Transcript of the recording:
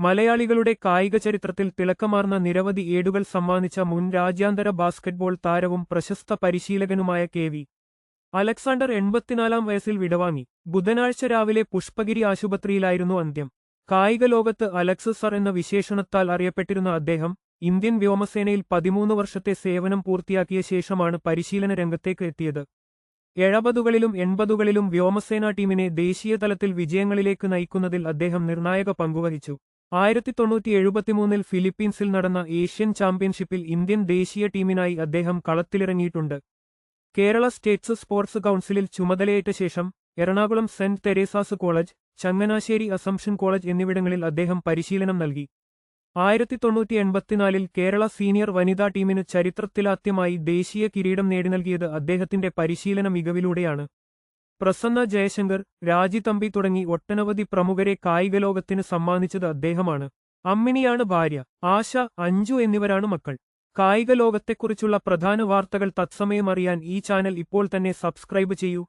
മലയാളികളുടെ കായിക ചരിത്രത്തിൽ തിളക്കമാർന്ന നിരവധി ഏടുകൾ സമ്മാനിച്ച മുൻ രാജ്യാന്തര ബാസ്കറ്റ്ബോൾ താരവും പ്രശസ്ത പരിശീലകനുമായ കെ.വി. അലക്സാണ്ടർ 84 വയസ്സിൽ വിടവാങ്ങി. ബുധനാഴ്ച രാവിലെ പുഷ്പഗിരി ആശുപത്രിയിലായിരുന്നു അന്ത്യം. കായിക ലോകത്ത് അലക്സ് സർ എന്ന വിശേഷണത്താൽ അറിയപ്പെട്ടിരുന്ന അദ്ദേഹം ഇന്ത്യൻ വ്യോമസേനയിൽ 13 വർഷത്തെ സേവനം പൂർത്തിയാക്കിയ ശേഷമാണ് പരിശീലന രംഗത്തേക്ക് എത്തിയത്. 70കളിലും 80കളിലും വ്യോമസേനാ ടീമിനെ ദേശീയതലത്തിൽ വിജയങ്ങളിലേക്ക് നയിക്കുന്നതിൽ അദ്ദേഹം നിർണായക പങ്കുവഹിച്ചു. 1973 ഫിലിപ്പീൻസിൽ നടന്ന ഏഷ്യൻ ചാമ്പ്യൻഷിപ്പിൽ ഇന്ത്യൻ ദേശീയ ടീമിനായി അദ്ദേഹം കളത്തിലിറങ്ങിയിട്ടുണ്ട്. കേരള സ്റ്റേറ്റ്സ് സ്പോർട്സ് കൗൺസിലിൽ ചുമതലയേറ്റ ശേഷം Ernakulam saint Teresa's college, Changanassery assumption college എന്നിവിടങ്ങളിൽ അദ്ദേഹം പരിശീലനം നൽകി. 1984 കേരള സീനിയർ വനിതാ ടീമിന് ചരിത്രത്തിലാദ്യമായി ദേശീയ കിരീടം നേടി നൽകിയത് അദ്ദേഹത്തിന്റെ പരിശീലന മികവിലൂടെയാണ്. പ്രസന്ന ജയശങ്കർ, രാജി തമ്പി തുടങ്ങി ഒട്ടനവധി പ്രമുഖരെ കായികലോകത്തിന് സമ്മാനിച്ചത് അദ്ദേഹമാണ്. അമ്മിണിയാണ് ഭാര്യ. ആശ, അഞ്ജു എന്നിവരാണ് മക്കൾ. കായിക ലോകത്തെക്കുറിച്ചുള്ള പ്രധാന വാർത്തകൾ തത്സമയം അറിയാൻ ഈ ചാനൽ ഇപ്പോൾ തന്നെ സബ്സ്ക്രൈബ് ചെയ്യൂ.